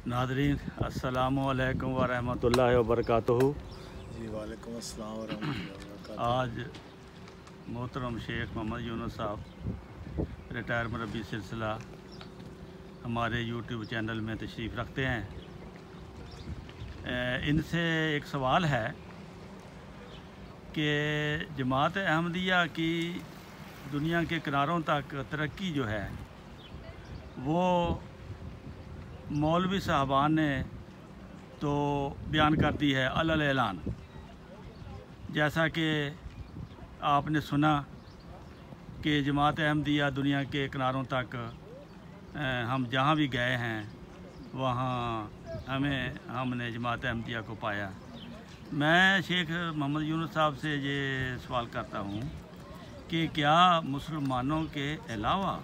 Nadreen अस्सलामुअलैकुम वरहमतुल्लाहि वबरकातुहू। जी वालेकुम अस्सलाम वरहमतुल्लाहि वबरकातुहू। आज मोहतरम शेख मोहम्मद यूनुस साहब रिटायर मरबी सिलसिला हमारे यूट्यूब चैनल में तशरीफ़ रखते हैं। इनसे एक सवाल है कि जमात अहमदिया की दुनिया के किनारों तक तरक्की जो है वो मौलवी साहबान ने तो बयान कर दी है अलल ऐलान। जैसा कि आपने सुना कि जमात अहमदिया दुनिया के किनारों तक हम जहाँ भी गए हैं वहाँ हमने जमात अहमदिया को पाया। मैं शेख मोहम्मद यूनुस साहब से ये सवाल करता हूँ कि क्या मुसलमानों के अलावा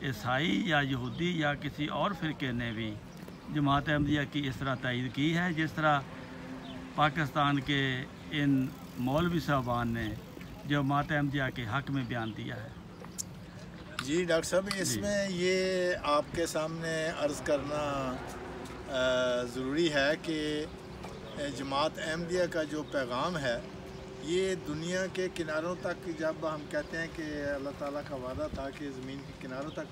ईसाई या यहूदी या किसी और फ़िरके ने भी जमात अहमदिया की इस तरह तायीद की है जिस तरह पाकिस्तान के इन मौलवी साहबान ने जमात अहमदिया के हक़ में बयान दिया है? जी डॉक्टर साहब, इसमें ये आपके सामने अर्ज़ करना ज़रूरी है कि जमात अहमदिया का जो पैगाम है ये दुनिया के किनारों तक, जब हम कहते हैं कि अल्लाह ताला का वादा था कि ज़मीन के किनारों तक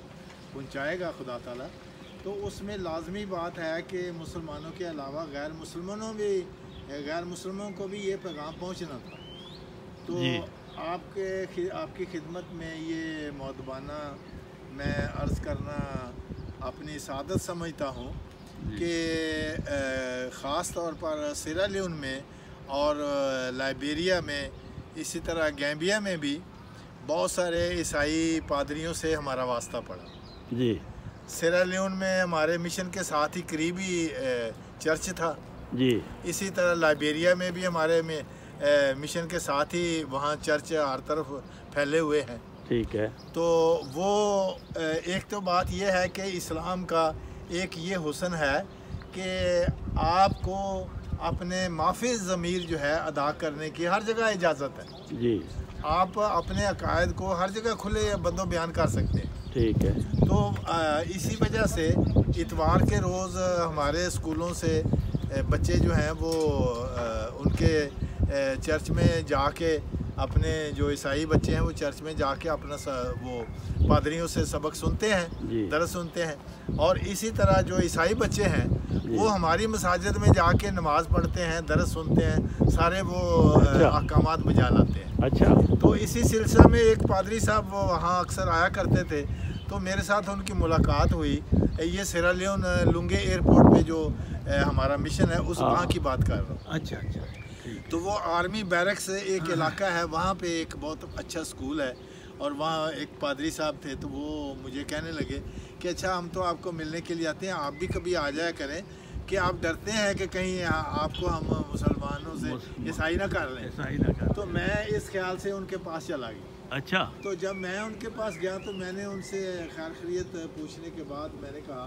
पहुंचाएगा खुदा ताला, तो उसमें लाजमी बात है कि मुसलमानों के अलावा गैर मुसलमानों को भी ये पैगाम पहुंचना था। तो आपकी खिदमत में ये मौदबाना मैं अर्ज़ करना अपनी सादत समझता हूँ कि ख़ास तौर पर सियरा लियोन में और लाइबेरिया में, इसी तरह गैम्बिया में भी बहुत सारे ईसाई पादरियों से हमारा वास्ता पड़ा। जी, सियरा लियोन में हमारे मिशन के साथ ही करीबी चर्च था। जी, इसी तरह लाइबेरिया में भी हमारे मिशन के साथ ही वहाँ चर्च हर तरफ फैले हुए हैं। ठीक है। तो वो एक तो बात यह है कि इस्लाम का एक ये हुस्न है कि आपको अपने माफी ज़मीर जो है अदा करने की हर जगह इजाज़त है। जी, आप अपने अकायद को हर जगह खुले बंदो बयान कर सकते हैं। ठीक है। तो इसी वजह से इतवार के रोज़ हमारे स्कूलों से बच्चे जो हैं वो उनके चर्च में जाके, अपने जो ईसाई बच्चे हैं वो चर्च में जाके अपना वो पादरियों से सबक सुनते हैं, दरस सुनते हैं। और इसी तरह जो ईसाई बच्चे हैं वो हमारी मसाजिद में जाके नमाज़ पढ़ते हैं, दरस सुनते हैं, सारे वो अहकामात बजा लाते हैं। अच्छा। तो इसी सिलसिले में एक पादरी साहब वो वहाँ अक्सर आया करते थे, तो मेरे साथ उनकी मुलाकात हुई। ये सियरा लियोन लुंगे एयरपोर्ट पे जो हमारा मिशन है उस वहाँ की बात कर रहा हूँ। अच्छा अच्छा। तो वो आर्मी बैरक्स एक इलाका है, वहाँ पे एक बहुत अच्छा स्कूल है और वहाँ एक पादरी साहब थे। तो वो मुझे कहने लगे कि अच्छा हम तो आपको मिलने के लिए आते हैं, आप भी कभी आ जाया करें, कि आप डरते हैं कि कहीं आपको हम मुसलमानों से ईसाई ना कर लें। ईसाई ना कर। तो मैं इस ख्याल से उनके पास चला गया। अच्छा। तो जब मैं उनके पास गया तो मैंने उनसे खैर खैरियत पूछने के बाद मैंने कहा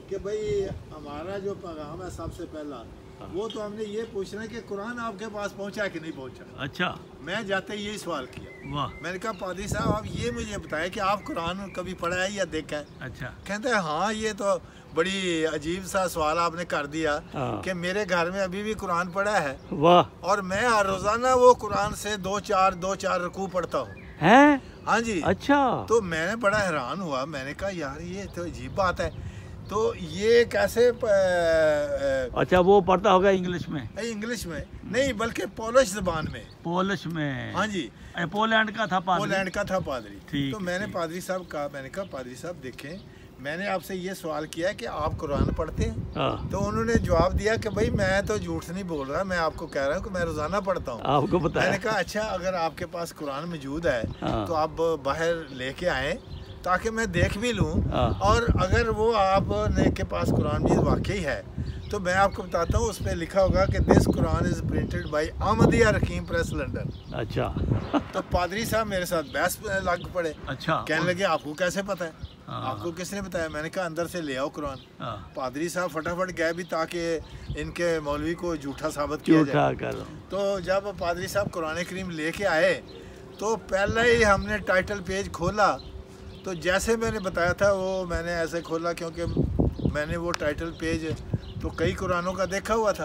कि भाई हमारा जो पैगाम है सबसे पहला वो तो हमने ये पूछना है कि कुरान आपके पास पहुंचा कि नहीं पहुंचा। अच्छा। मैं जाते ही यही सवाल किया। वाह। मैंने कहा पादरी साहब आप ये मुझे बताएं कि आप कुरान कभी पढ़ा है या देखा है? अच्छा। कहते हैं हाँ, ये तो बड़ी अजीब सा सवाल आपने कर दिया कि मेरे घर में अभी भी कुरान पढ़ा है। वाह। और मैं हर रोजाना वो कुरान से दो चार रकू पढ़ता हूँ। हैं? हाँ जी। अच्छा। तो मैंने बड़ा हैरान हुआ, मैंने कहा यार ये तो अजीब बात है, तो ये कैसे अच्छा, वो पढ़ता होगा इंग्लिश में? इंग्लिश में नहीं बल्कि पोलिश ज़बान में। पोलिश में? हाँ जी। पोलैंड का था पादरी। पोलैंड का था पादरी। ठीक। तो मैंने पादरी साहब कहा, मैंने कहा पादरी साहब देखें, मैंने आपसे ये सवाल किया कि आप कुरान पढ़ते हैं? तो उन्होंने जवाब दिया कि भाई मैं तो झूठ नहीं बोल रहा, मैं आपको कह रहा हूँ कि मैं रोजाना पढ़ता हूँ। आपको बताया? मैंने कहा अच्छा, अगर आपके पास कुरान मौजूद है तो आप बाहर लेके आए ताकि मैं देख भी लूँ, और अगर वो आपने के पास कुरान भी वाकई है तो मैं आपको बताता हूँ, उस पर लिखा होगा कि this Quran is printed by Ahmadiyya Raqeem press London. अच्छा। तो पादरी साहब मेरे साथ बहस लग पड़े। अच्छा। कहने लगे आपको कैसे पता है, आपको किसने बताया? मैंने कहा अंदर से ले आओ कुरान। पादरी साहब फटाफट गए भी ताकि इनके मौलवी को झूठा साबित किया जाए। तो जब पादरी साहब कुरान करीम लेके आए तो पहले ही हमने टाइटल पेज खोला, तो जैसे मैंने बताया था वो मैंने ऐसे खोला, क्योंकि मैंने वो टाइटल पेज तो कई कुरानों का देखा हुआ था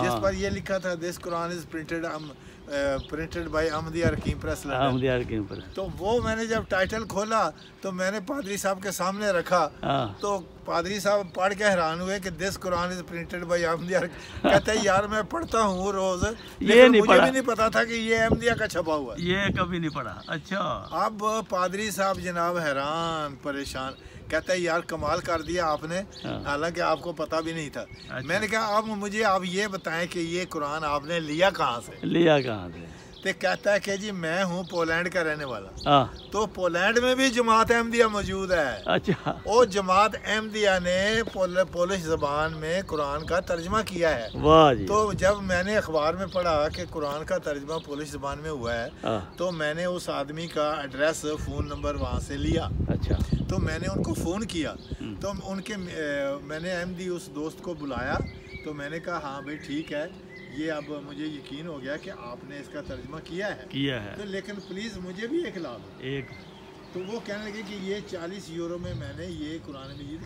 जिस पर ये लिखा था this Quran is printed by Ahmadiyya Hakim press London. तो वो मैंने जब टाइटल खोला तो मैंने पादरी साहब के सामने रखा तो पादरी साहब पढ़ के हैरान हुए कि this Quran is printed by Ahmadiyya. कहते हैं यार मैं पढ़ता हूँ रोज, लेकिन मुझे भी नहीं पता था कि ये अहमदिया का छपा हुआ, ये कभी नहीं पढ़ा। अच्छा। अब पादरी साहब जनाब हैरान परेशान, कहता है यार कमाल कर दिया आपने, हालांकि आपको पता भी नहीं था। अच्छा। मैंने कहा अब मुझे आप ये बताएं कि ये कुरान आपने लिया कहाँ से? तो कहता है कि जी मैं हूँ पोलैंड का रहने वाला। तो पोलैंड में भी जमात अहमदिया मौजूद है। अच्छा। और जमात अहमदिया ने पोलिश जबान में कुरान का तर्जमा किया है। वाह जी। तो जब मैंने अखबार में पढ़ा कि कुरान का तर्जमा पोलिश जबान में हुआ है तो मैंने उस आदमी का एड्रेस फ़ोन नंबर वहाँ से लिया। अच्छा। तो मैंने उनको फ़ोन किया तो मैंने अहमदी उस दोस्त को बुलाया तो मैंने कहा हाँ भाई ठीक है, ये अब मुझे यकीन हो गया कि आपने इसका तर्जमा किया है। तो लेकिन प्लीज़ मुझे भी एक ला दो। तो वो कहने लगे कि ये 40 यूरो में मैंने ये कुरान मजीद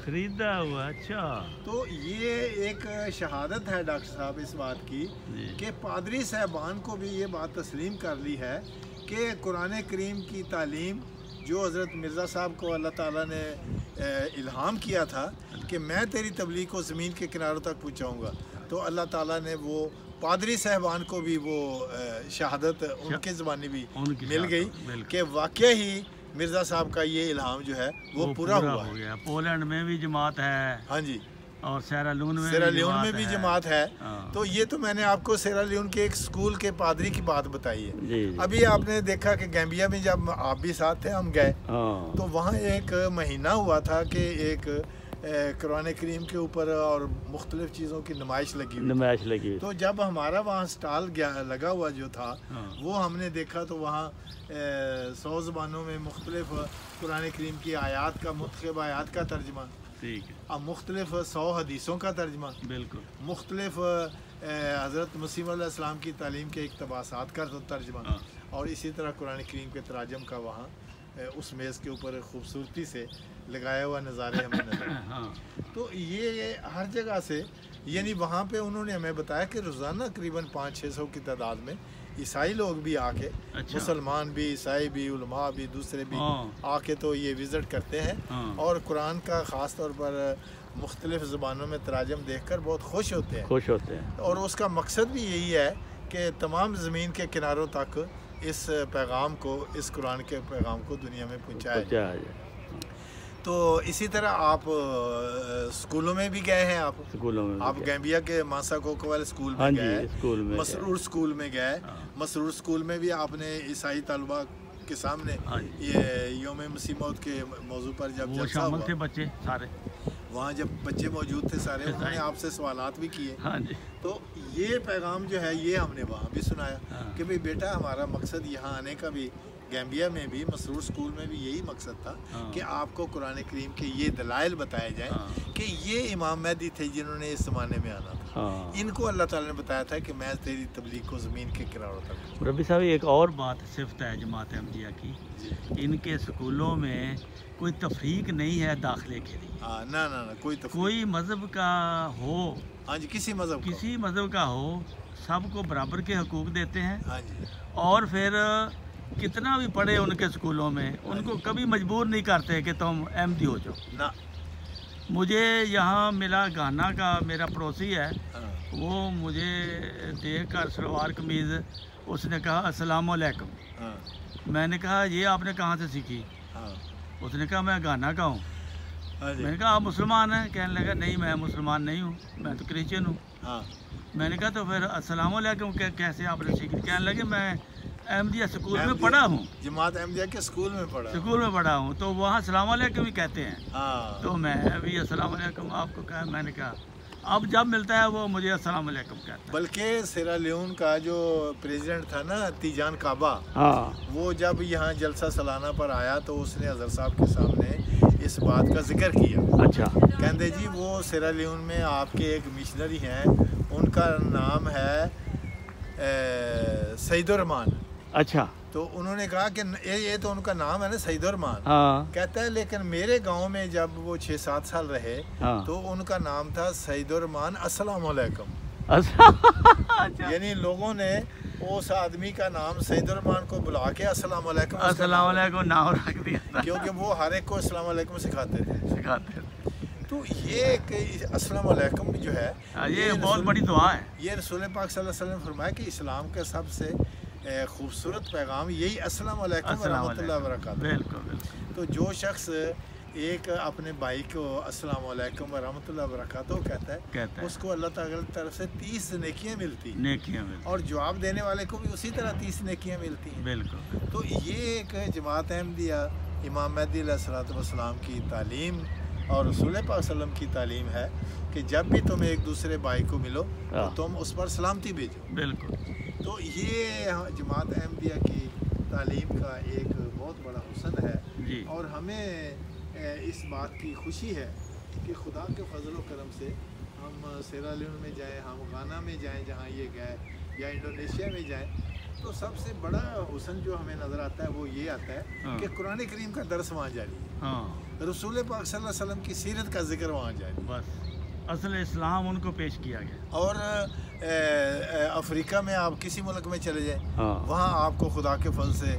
खरीदा हुआ। अच्छा। तो ये एक शहादत है डॉक्टर साहब इस बात की कि पादरी साहबान को भी ये बात तस्लीम कर ली है कि कुरान करीम की तालीम जो हज़रत मिर्ज़ा साहब को अल्लाह ताला ने इल्हाम किया था कि मैं तेरी तबलीग को ज़मीन के किनारों तक पहुँचाऊँगा, तो अल्लाह ताला ने वो पादरी साहबान को भी वो शहादत उनके ज़बानी भी मिल गई कि वाकई ही मिर्ज़ा साहब का ये इल्हाम जो है वो पूरा हुआ है। पोलैंड में भी जमात है। हाँ जी। और सेरा लियोन में भी जमात है। तो ये तो मैंने आपको सेरा लियोन के एक स्कूल के पादरी की बात बताई है। जी। अभी आपने देखा कि गैम्बिया में जब आप भी साथ थे हम गए तो वहाँ एक महीना हुआ था कि एक कुरान करीम के ऊपर और मुख्तलिफ चीज़ों की नुमाइश लगी। तो जब हमारा वहाँ स्टॉल लगा हुआ जो था वो हमने देखा तो वहाँ 100 ज़बानों में मुख्तलिफ कुरान करीम की आयात का मुख्तलिफ आयात का तर्जमा, अब मुख्तलिफ 100 हदीसों का तर्जमा, बिल्कुल मुख्तलिफ हज़रत मसीह अलैहिस्सलाम की तालीम के इक़्तिबासात का तर्जमा और इसी तरह कुरान करीम के तराजम का वहाँ उस मेज़ के ऊपर खूबसूरती से लगाया हुआ नज़ारे हमें नजर। तो ये हर जगह से यानी वहाँ पे उन्होंने हमें बताया कि रोज़ाना करीबन 500-600 की तादाद में ईसाई लोग भी आके, अच्छा। मुसलमान भी, ईसाई भी, उलमा भी, दूसरे भी आके तो ये विज़िट करते हैं और कुरान का ख़ास तौर पर मुख्तलिफ़ ज़बानों में तराजम देखकर बहुत खुश होते हैं और उसका मकसद भी यही है कि तमाम ज़मीन के किनारों तक इस पैगाम को, इस कुरान के पैगाम को दुनिया में पहुँचाया जाए। तो इसी तरह आप स्कूलों में भी गए हैं, आप गैम्बिया के मासा कोको वाले स्कूल में गए, मसरूर स्कूल में गए। मसरूर स्कूल में भी आपने ईसाई तलबा के सामने ये योम मसीह मौत के मौजू पर जब जलसा हुआ थे बच्चे सारे, वहाँ जब बच्चे मौजूद थे सारे, उन्होंने आपसे सवालात भी किए। तो ये पैगाम जो है ये हमने वहाँ भी सुनाया कि भाई बेटा हमारा मकसद यहाँ आने का भी गैम्बिया में भी मसरूर स्कूल में भी यही मकसद था कि आपको कुरान करीम के ये दलाइल बताए जाएं कि ये इमाम महदी थे जिन्होंने इस ज़माने में आना था। इनको अल्लाह ताला ने बताया था कि मैं तेरी तबलीग को ज़मीन के किनारों तक। रबी साहब एक और बात सिफ्त है जमात अहमदिया की, इनके स्कूलों में कोई तफरीक नहीं है दाखिले के लिए। ना कोई मज़हब का हो, हाँ जी, किसी मज़हब का हो, सबको बराबर के हकूक़ देते हैं। हाँ जी। और फिर कितना भी पढ़े उनके स्कूलों में उनको कभी मजबूर नहीं करते कि तुम अहमदी हो जाओ ना। मुझे यहाँ मिला घाना का मेरा पड़ोसी है, वो मुझे देख कर सलवार कमीज़, उसने कहा अस्सलाम वालेकुम। मैंने कहा ये आपने कहाँ से सीखी? उसने कहा मैं घाना का हूँ। मैंने कहा आप मुसलमान हैं? कहने लगा नहीं मैं मुसलमान नहीं हूँ, मैं तो क्रिश्चियन हूँ। मैंने कहा तो फिर अस्सलाम वालेकुम कैसे आपने सीखी? कहने लगे मैं अहमदिया स्कूल में पढ़ा हूँ, जमात अहमदिया के स्कूल में पढ़ा हूँ, तो वहाँ अस्सलाम वालेकुम ही कहते हैं। तो मैं भी अस्सलाम वालेकुम आपको कहा। मैंने कहा अब जब मिलता है वो मुझे अस्सलाम वालेकुम कहता है। बल्कि सेरा लियोन का जो प्रेसिडेंट था ना तीजान काबा, वो जब यहाँ जलसा सालाना पर आया तो उसने हज़रत साहब के सामने इस बात का जिक्र किया। अच्छा। कहते जी वो सेरा लियोन में आपके एक मिशनरी हैं, उनका नाम है सईदुर रहमान। अच्छा। تو انہوں نے کہا کہ یہ تو ان کا نام ہے نا سعید الرحمان. کہتا ہے لیکن میرے گاؤں میں جب وہ 6-7 سال رہے تو ان کا نام تھا سعید الرحمان السلام علیکم. یعنی لوگوں نے اس آدمی کا نام سعید الرحمان کو بلا کے السلام علیکم نام رکھ دیا کیونکہ وہ ہر ایک کو السلام علیکم سکھاتے تھے. تو یہ ایک السلام علیکم جو ہے یہ بہت بڑی دعا ہے. یہ رسول پاک صلی اللہ علیہ وسلم نے فرمایا کہ اسلام کا سب سے خوبصورت پیغام یہی السلام علیکم ورحمۃ اللہ وبرکاتہ. بالکل. تو جو شخص ایک اپنے بھائی کو السلام علیکم ورحمۃ اللہ وبرکاتہ کہتا ہے اس کو اللہ تعالیٰ کی طرف سے 30 نیکیاں ملتی ہیں اور جواب دینے والے کو بھی اسی طرح 30 نیکیاں ملتی ہیں. بالکل. تو یہ ایک جماعت احمدیہ امام مہدی علیہ الصلوۃ والسلام کی تعلیم اور رسول پاک صلی اللہ علیہ وسلم کی تعلیم ہے کہ جب بھی تم ایک دوسرے بھائی کو ملو تو تم اس پر سلامتی بھیجو. بالکل. تو یہ جماعت احمدیہ کی تعلیم کا ایک بہت بڑا حسن ہے اور ہمیں اس بات کی خوشی ہے کہ خدا کے فضل و کرم سے ہم سیرا لیون میں جائیں, ہم غانا میں جائیں جہاں یہ گئے, یا انڈونیشیا میں جائیں, تو سب سے بڑا حسن جو ہمیں نظر آتا ہے وہ یہ آتا ہے کہ قرآن کریم کا درس وہاں جاری ہے, رسول پاک صلی اللہ علیہ وسلم کی سیرت کا ذکر وہاں جاری ہے. بس اصل اسلام ان کو پیش کیا گیا. اور افریقہ میں آپ کسی ملک میں چلے جائیں وہاں آپ کو خدا کے فضل سے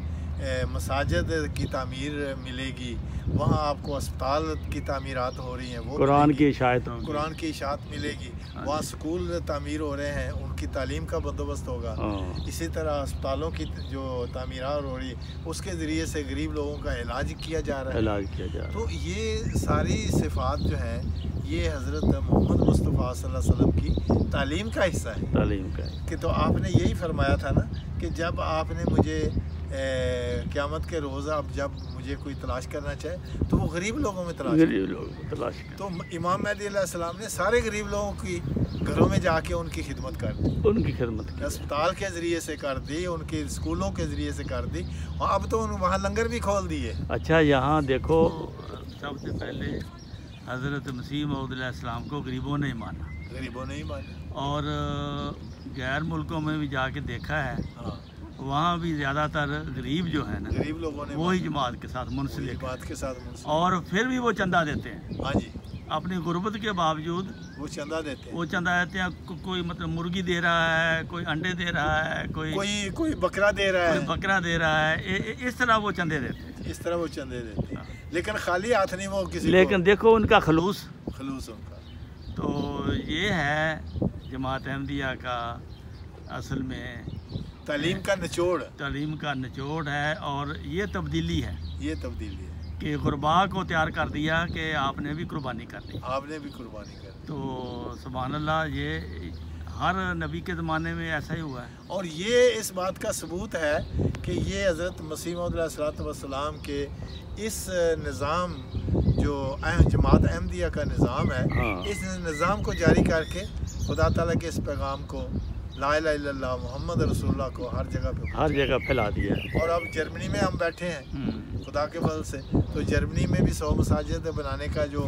مساجد کی تعمیر ملے گی, وہاں آپ کو اسپتال کی تعمیرات ہو رہی ہیں, وہ قرآن کی اشاعت ملے گی, وہاں سکول تعمیر ہو رہے ہیں, ان کی تعلیم کا بندوبست ہوگا. اسی طرح اسپتالوں کی جو تعمیرات ہو رہی ہے اس کے ذریعے سے غریب لوگوں کا علاج کیا جا رہا ہے. تو یہ ساری صفات جو ہیں یہ حضرت محمد مصطفیٰ صلی اللہ علیہ وسلم کی تعلیم کا حصہ ہے. کہ تو آپ نے یہی فرمایا تھا نا کہ جب آپ نے مجھے قیامت کے روز اب جب مجھے کوئی تلاش کرنا چاہے تو وہ غریب لوگوں میں تلاش تو امام مہدی علیہ السلام نے سارے غریب لوگوں کی گھروں میں جا کے ان کی خدمت کر دی, اسپتال کے ذریعے سے کر دی, ان کے اسکولوں کے ذریعے سے کر دی, اور اب تو وہاں لنگر بھی کھول دیے. اچھا یہاں دیکھو سب سے پہلے حضرت مسیح موعود علیہ السلام کو غریبوں نے مانا اور غیر ملکوں میں بھی جا کے دیکھا ہے وہاں بھی زیادہ تر غریب جو ہے نا غریب لوگوں نے وہی جماعت کے ساتھ منسلک اور پھر بھی وہ چندہ دیتے ہیں. ہاں جی, اپنی غربت کے باوجود وہ چندہ دیتے ہیں. کوئی مطلب مرغی دے رہا ہے, کوئی انڈے دے رہا ہے, کوئی بکرا دے رہا ہے, اس طرح وہ چندے دیتے ہیں. لیکن خالی ہاتھ نہیں وہ کسی لیکن دیکھو ان کا خلوص ان کا. تو یہ ہے جماعت احمدیہ کا اصل میں تعلیم کا نچوڑ ہے. اور یہ تبدیلی ہے کہ غربا کو تیار کر دیا کہ آپ نے بھی قربانی کر دی. تو سبحان اللہ, یہ ہر نبی کے زمانے میں ایسا ہی ہوا ہے. اور یہ اس بات کا ثبوت ہے کہ یہ حضرت مسیح موعود علیہ السلام کے اس نظام جو جماعت احمدیہ کا نظام ہے, اس نظام کو جاری کر کے خدا تعالیٰ کے اس پیغام کو لا الہ الا اللہ محمد رسول اللہ کو ہر جگہ پھیلا دیا. اور اب جرمنی میں ہم بیٹھے ہیں خدا کے فضل سے, تو جرمنی میں بھی 100 مساجد بنانے کا جو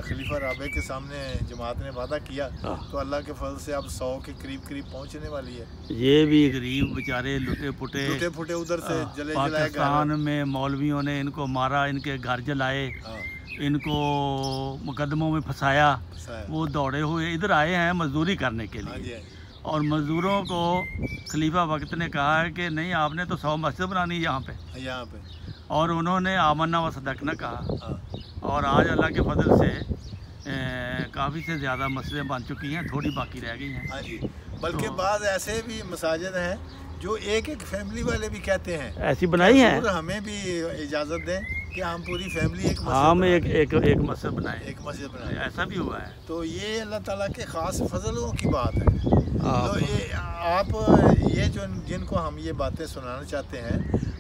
خلیفہ رابع کے سامنے جماعت نے وعدہ کیا تو اللہ کے فضل سے اب 100 کے قریب پہنچنے والی ہے. یہ بھی غریب بیچارے لٹے پھٹے ادھر سے جلائے پاکستان میں مولویوں نے ان کو مارا, ان کے گھر جلائے, ان کو مقدموں میں پھنسایا, وہ دوڑے ہوئے ادھر آئے ہیں مزدوری کرنے کے لیے. اور مزدوروں کو خلیفہ وقت نے کہا ہے کہ نہیں آپ نے تو 100 مسجد بنانی یہاں پہ, اور انہوں نے آمنا و صدقنا کہا. اور آج اللہ کے فضل سے کافی سے زیادہ مسجدیں بن چکی ہیں, تھوڑی باقی رہ گئی ہیں. بلکہ بعض ایسے بھی مساجد ہیں جو ایک فیملی والے بھی کہتے ہیں ایسی بنائی ہیں, ہمیں بھی اجازت دیں کہ ہم پوری فیملی ایک مسجد بنائیں. ایسا بھی ہوا ہے. تو یہ اللہ تعالیٰ کے خاص فضلوں کی بات ہے. تو یہ آپ جن کو ہم یہ باتیں سنانا چاہتے ہیں,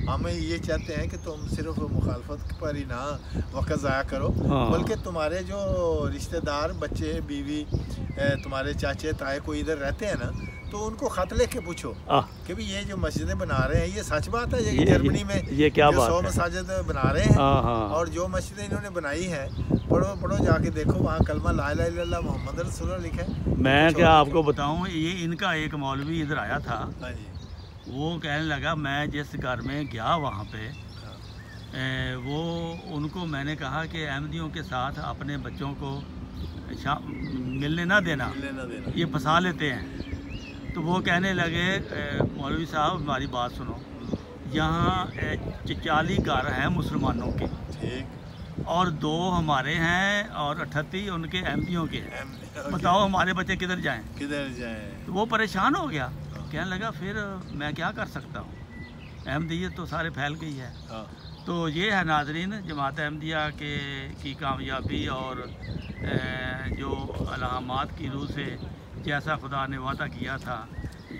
ہمیں یہ چاہتے ہیں کہ تم صرف مخالفت پر ہی نہ وقت ضائع کرو, بلکہ تمہارے جو رشتہ دار بچے بیوی تمہارے چاچے تائے کوئی ادھر رہتے ہیں نا, تو ان کو خط لکھ کے پوچھو کہ بھی یہ جو مسجدیں بنا رہے ہیں یہ سچ بات ہے, یہ جرمنی میں یہ کیا بات 100 مساجد بنا رہے ہیں, اور جو مسجدیں انہوں نے بنائی ہیں پڑھو جا کے دیکھو وہاں کلمہ لا الہ الا اللہ محمد رسول اللہ لکھا ہے. میں کیا آپ کو بتاؤں, یہ ان کا ایک مولوی ادھر آیا تھا وہ کہنے لگا میں جس گھر میں گیا وہاں پہ وہ ان کو میں نے کہا کہ احمدیوں کے ساتھ اپنے بچوں کو ملنے نہ دینا، یہ پھنسا لیتے ہیں۔ تو وہ کہنے لگے مولوی صاحب ہماری بات سنو، یہاں 40 گھر ہیں مسلمانوں کے اور 2 ہمارے ہیں اور 38 ان کے احمدیوں کے ہیں، بتاؤ ہمارے بچے کدھر جائیں؟ تو وہ پریشان ہو گیا، کہنے لگا پھر میں کیا کر سکتا ہوں، احمدیت تو سارے پھیل گئی ہے۔ تو یہ ہے ناظرین جماعت احمدیہ کی کامیابی اور جو الہامات کی روح سے جیسا خدا نے وعدہ کیا تھا،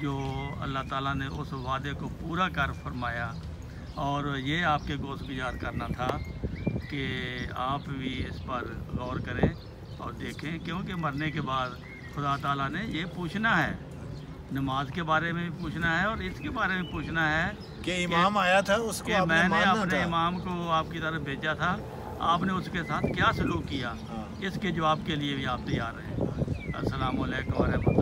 جو اللہ تعالیٰ نے اس وعدے کو پورا کر فرمایا۔ اور یہ آپ کے گوش گزار کرنا تھا کہ آپ بھی اس پر غور کریں اور دیکھیں، کیونکہ مرنے کے بعد خدا تعالیٰ نے یہ پوچھنا ہے، نماز کے بارے میں بھی پوچھنا ہے اور اس کے بارے میں پوچھنا ہے کہ امام آیا تھا اس کو میں نے اپنے امام کو آپ کی طرف بھیجا تھا، آپ نے اس کے ساتھ کیا سلوک کیا، اس کے جواب کے لیے بھی آپ تیار ہیں۔ السلام علیکم ورحمۃ اللہ۔